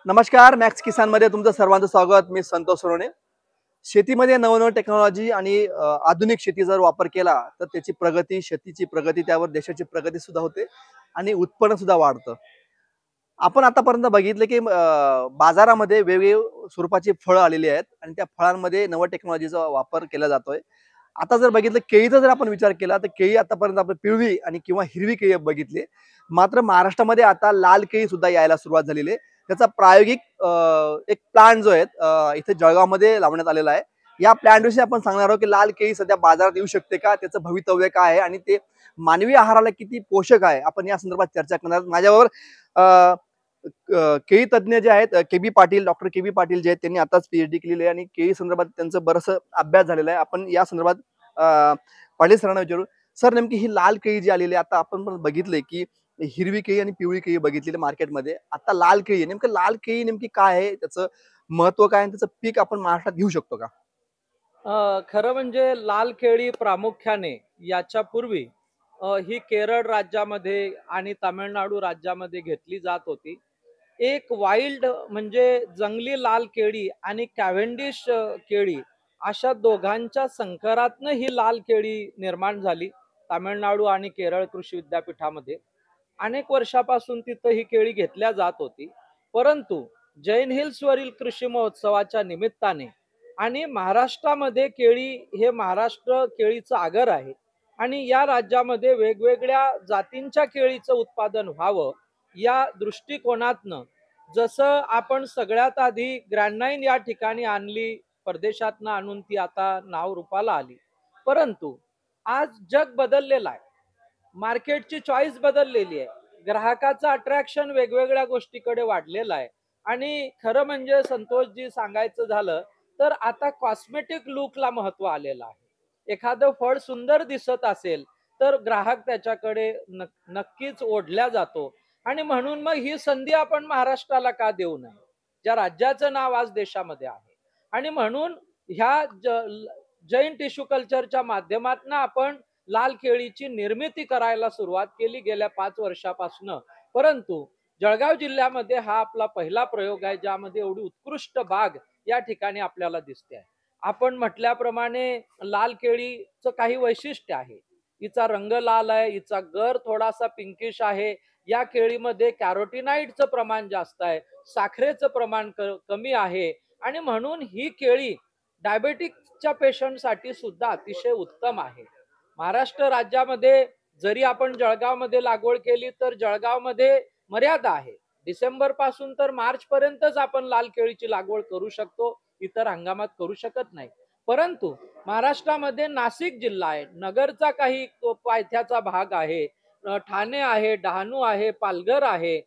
नमस्कार, मॅक्स किसानमध्ये तुमचं सर्वांचं स्वागत. मी संतोष सोरोने. शेतीमध्ये नवनवीन टेक्नॉलॉजी आणि आधुनिक शेती जर वापर केला तर त्याची प्रगती, शेतीची प्रगती, त्यावर देशाची प्रगती सुद्धा होते आणि उत्पन्न सुद्धा वाढतं. आपण आतापर्यंत बघितलं की बाजारामध्ये वेगवेगळ्या स्वरूपाची फळं आलेली आहेत आणि त्या फळांमध्ये नवं टेक्नॉलॉजीचा वापर केला जातोय. आता जर बघितलं केळीचा जर आपण विचार केला तर केळी आतापर्यंत आपण पिवळी आणि किंवा हिरवी केळी बघितली. मात्र महाराष्ट्रामध्ये आता लाल केळी सुद्धा यायला सुरुवात झालेली आहे. त्याचा प्रायोगिक एक प्लांट जो आहे इथे जळगावमध्ये लावण्यात आलेला आहे. या प्लांटविषयी आपण सांगणार आहोत की लाल केळी सध्या बाजारात येऊ शकते का, त्याचं भवितव्य काय आहे आणि ते मानवी आहाराला किती पोषक आहे, आपण या संदर्भात चर्चा करणार आहोत. माझ्याबरोबर केळी तज्ज्ञ जे आहेत KB. Patil, doctor KB. Patil जे आहेत त्यांनी आताच पीएचडी केलेली आहे आणि केळी संदर्भात त्यांचं बरंचसं अभ्यास झालेला आहे. आपण या संदर्भात पाटील सरांना विचारू. सर, नेमकी ही लाल केळी जी आलेली आहे, आता आपण पण बघितलंय की हिरवी केळी आणि पिवळी केळी बघितलेली मार्केटमध्ये, आता लाल केळी आहे. नेमकं लाल केळी नेमकी काय आहे, त्याचं महत्व काय आणि त्याचं पीक आपण महाराष्ट्रात घेऊ शकतो का? खरं म्हणजे लाल केळी प्रामुख्याने याच्या पूर्वी ही केरळ राज्यामध्ये आणि तामिळनाडू राज्यामध्ये घेतली जात होती. एक वाईल्ड म्हणजे जंगली लाल केळी आणि कॅव्हेंडिश केळी अशा दोघांच्या संकरातनं ही लाल केळी निर्माण झाली तामिळनाडू आणि केरळ कृषी विद्यापीठामध्ये. अनेक वर्षापासून तिथं ही केळी घेतल्या जात होती. परंतु जैन हिल्सवरील कृषी महोत्सवाच्या निमित्ताने आणि महाराष्ट्रामध्ये केळी हे महाराष्ट्र केळीचं आगर आहे आणि या राज्यामध्ये वेगवेगळ्या जातींच्या केळीचं उत्पादन व्हावं या दृष्टिकोनातनं जसं आपण सगळ्यात आधी ग्रँड9 या ठिकाणी आणली, परदेशातनं आणून ती आता नाव रूपाला आली. परंतु आज जग बदललेलं आहे, मार्केटची चॉईस बदललेली आहे, ग्राहकाचं अट्रॅक्शन वेगवेगळ्या गोष्टीकडे वाढलेलं आहे. आणि खरं म्हणजे संतोषजी सांगायचं झालं तर आता कॉस्मेटिक लुकला महत्व आलेलं आहे. एखादं फळ सुंदर दिसत असेल तर ग्राहक त्याच्याकडे नक्कीच ओढल्या जातो आणि म्हणून मग ही संधी आपण महाराष्ट्राला का देऊ नये, ज्या राज्याचं नाव आज देशामध्ये आहे. आणि म्हणून ह्या जैन टिश्यू कल्चरच्या माध्यमातून आपण लाल केळीची निर्मिती करायला सुरुवात केली गेल्या 5 वर्षापासून. परंतु जळगाव जिल्ह्यामध्ये हा आपला पहिला प्रयोग आहे ज्यामध्ये एवढी उत्कृष्ट बाग या ठिकाणी आपल्याला दिसते आहे. आपण म्हटल्याप्रमाणे लाल केळीचं काही वैशिष्ट्य आहे. हिचा रंग लाल आहे, हिचा गर थोडासा पिंकिश आहे. या केळीमध्ये कॅरोटीनाइडचं प्रमाण जास्त आहे, साखरेचं प्रमाण कमी आहे आणि म्हणून ही केळी डायबेटिकच्या पेशंटसाठी सुद्धा अतिशय उत्तम आहे. महाराष्ट्र राज्यामध्ये जरी आपण जळगावमध्ये लागवड केली तर जळगावमध्ये मर्यादा आहे. डिसेंबर पासून तर मार्च पर्यंतच आपण लाल केळीची लागवड करू शकतो, इतर हंगामात करू शकत नाही. परंतु महाराष्ट्रामध्ये नाशिक जिल्हा आहे, नगरचा काही पायथ्याचा भाग आहे, ठाणे आहे, डहाणू आहे, पालघर आहे,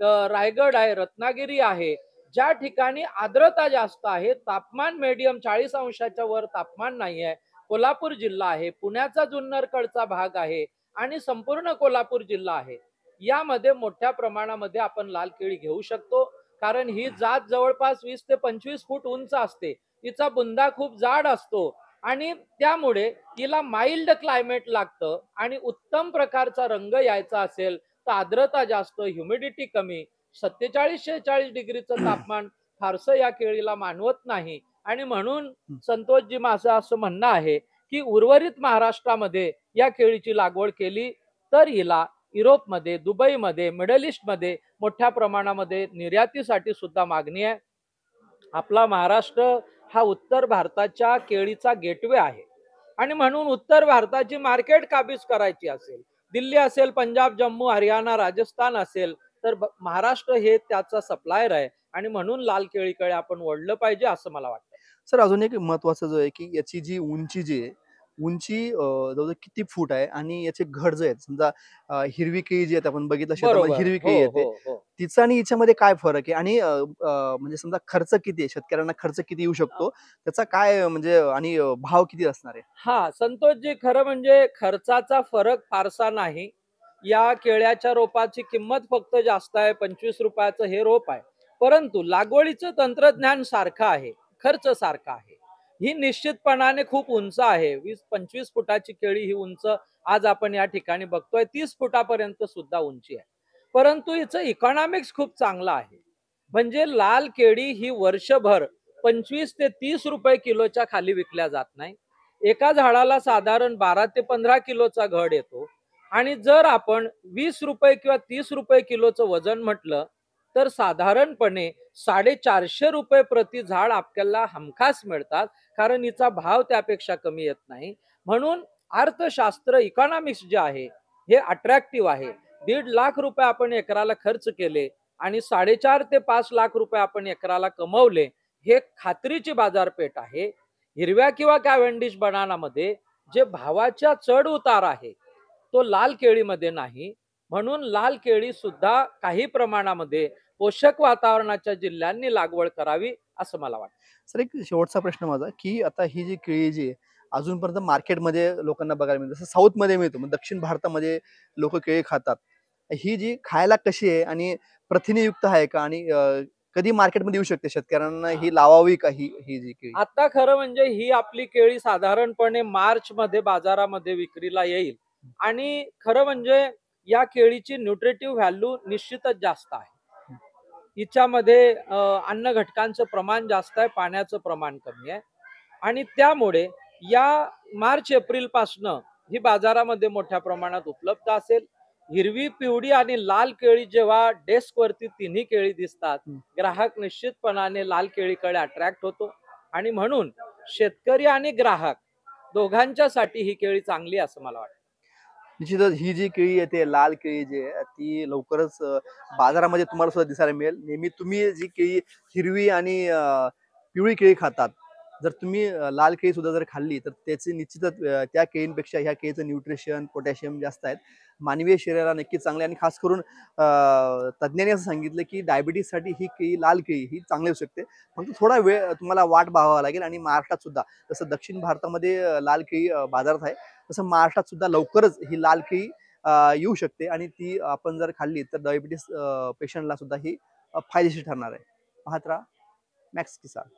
रायगड आहे, रत्नागिरी आहे, ज्या ठिकाणी आर्द्रता जास्त आहे, तापमान मीडियम 40 अंशाच्या वर तापमान नाही आहे. कोल्हापूर जिल्हा आहे, पुण्याचा जुन्नरकडचा भाग आहे आणि संपूर्ण कोल्हापूर जिल्हा आहे. यामध्ये मोठ्या प्रमाणामध्ये आपण लाल केळी घेऊ शकतो, कारण ही जात जवळपास 20 ते 25 फूट उंच असते, तिचा बुंदा खूप जाड असतो आणि त्यामुळे तिला माइल्ड क्लायमेट लागतं आणि उत्तम प्रकारचा रंग यायचा असेल तर आर्द्रता जास्त, ह्युमिडिटी कमी, 47-46 डिग्रीचं तापमान फारसं या केळीला मानवत नाही. आणि म्हणून संतोषजी माझं असं म्हणणं आहे की उर्वरित महाराष्ट्रामध्ये या केळीची लागवड केली तर हिला युरोपमध्ये, दुबईमध्ये, मिडल ईस्टमध्ये मोठ्या प्रमाणामध्ये निर्यातीसाठी सुद्धा मागणी आहे. आपला महाराष्ट्र हा उत्तर भारताच्या केळीचा गेटवे आहे आणि म्हणून उत्तर भारताची मार्केट काबीज करायची असेल, दिल्ली असेल, पंजाब, जम्मू, हरियाणा, राजस्थान असेल तर महाराष्ट्र हे त्याचा सप्लायर आहे आणि म्हणून लाल केळीकडे आपण वळलं पाहिजे असं मला वाटतं. सर, अजून एक महत्वाचं जो आहे की याची जी उंची जी आहे, उंची जवळजवळ किती फूट आहे आणि याचे घड जे आहेत, समजा हिरवी केळी जी आहे आपण बघितलं शेतामध्ये बरोबर, हिरवी हो केळी येते, हो हो. तिचा आणि हिच्यामध्ये काय फरक आहे आणि म्हणजे समजा खर्च किती आहे, शेतकऱ्यांना खर्च किती येऊ शकतो, त्याचा काय म्हणजे आणि भाव किती असणार आहे? हा संतोषजी, खरं म्हणजे खर्चाचा फरक फारसा नाही. या केळ्याच्या रोपाची किंमत फक्त जास्त आहे, 25 रुपयाचं हे रोप आहे. परंतु लागवडीचं तंत्रज्ञान सारखं आहे, खर्च सारखा आहे. ही निश्चितपणाने खूप उंच आहे. 20-25 फुटाची केळी ही उंच आज आपण या ठिकाणी बघतोय, 30 फुटापर्यंत सुद्धा उंची आहे. परंतु हिचं इकॉनॉमिक्स खूप चांगलं आहे. म्हणजे लाल केळी ही वर्षभर 25 ते 30 रुपये किलोच्या खाली विकल्या जात नाही. एका झाडाला साधारण 12 ते 15 किलोचा घड येतो आणि जर आपण 20 रुपये किंवा 30 रुपये किलोचं वजन म्हटलं, तर साधारणपणे 450 रुपये प्रति झाड आपल्याला हमखास मिळतात. कारण हिचा भाव त्यापेक्षा कमी येत नाही. म्हणून अर्थशास्त्र इकॉनॉमिक्स जे आहे, हे अट्रॅक्टिव्ह आहे. 1.5 लाख रुपये आपण एकराला खर्च केले आणि 4.5 ते 5 लाख रुपये आपण एकराला कमवले, हे खात्रीची बाजारपेठ आहे. हिरव्या किंवा कॅव्हेंडिश बनानामध्ये जे भावाच्या चढ उतार आहे, तो लाल केळीमध्ये नाही. म्हणून लाल केळी सुद्धा काही प्रमाणामध्ये पोषक वातावरणाच्या जिल्ह्यांनी लागवड करावी असं मला वाटतं. सर एक शेवटचा प्रश्न माझा, की आता ही जी केळी जी आहे, अजूनपर्यंत मार्केटमध्ये लोकांना बघायला मिळते. जसं साऊथमध्ये मिळतो, मग दक्षिण भारतामध्ये लोकं केळी खातात. ही जी खायला कशी आहे आणि प्रथिनेयुक्त आहे का? आणि कधी मार्केटमध्ये येऊ शकते? शेतकऱ्यांना ही लावावी का ही ही जी केळी? आता खरं म्हणजे ही आपली केळी साधारणपणे मार्च मध्ये बाजारामध्ये विक्रीला येईल आणि खरं म्हणजे या केळीची न्यूट्रिटिव्ह व्हॅल्यू निश्चितच जास्त आहे. हिच्यामध्ये अन्न घटकांचं प्रमाण जास्त आहे, पाण्याचं प्रमाण कमी आहे आणि त्यामुळे या मार्च एप्रिल पासनं ही बाजारामध्ये मोठ्या प्रमाणात उपलब्ध असेल. हिरवी, पिवळी आणि लाल केळी जेव्हा डेस्कवरती तिन्ही केळी दिसतात, हं. ग्राहक निश्चितपणाने लाल केळीकडे अट्रॅक्ट होतो आणि म्हणून शेतकरी आणि ग्राहक दोघांच्यासाठी ही केळी चांगली असं मला वाटतं. निश्चितच ही जी केळी येते, लाल केळी जी आहे, ती लवकरच बाजारामध्ये तुम्हाला सुद्धा दिसायला मिळेल. नेहमी तुम्ही जी केळी हिरवी आणि पिवळी केळी खातात, जर तुम्ही लाल केळी सुद्धा जर खाल्ली, तर त्याची निश्चितच त्या केळींपेक्षा ह्या केळीचं न्यूट्रिशन, पोटॅशियम जास्त आहेत. मानवी शरीराला नक्कीच चांगले आणि खास करून तज्ञांनी असं सांगितलं, की डायबिटीजसाठी ही केळी, लाल केळी ही चांगली असू शकते. फक्त थोडा वेळ तुम्हाला वाट पाहावा लागेल आणि महाराष्ट्रात सुद्धा जसं दक्षिण भारतामध्ये लाल केळी बाजारात आहे, तसं महाराष्ट्रात सुद्धा लवकरच ही लाल केळी येऊ शकते आणि ती आपण जर खाल्ली तर डायबिटीस पेशंटला सुद्धा ही फायदेशीर ठरणार आहे. पाहत राहा मॅक्स किसान.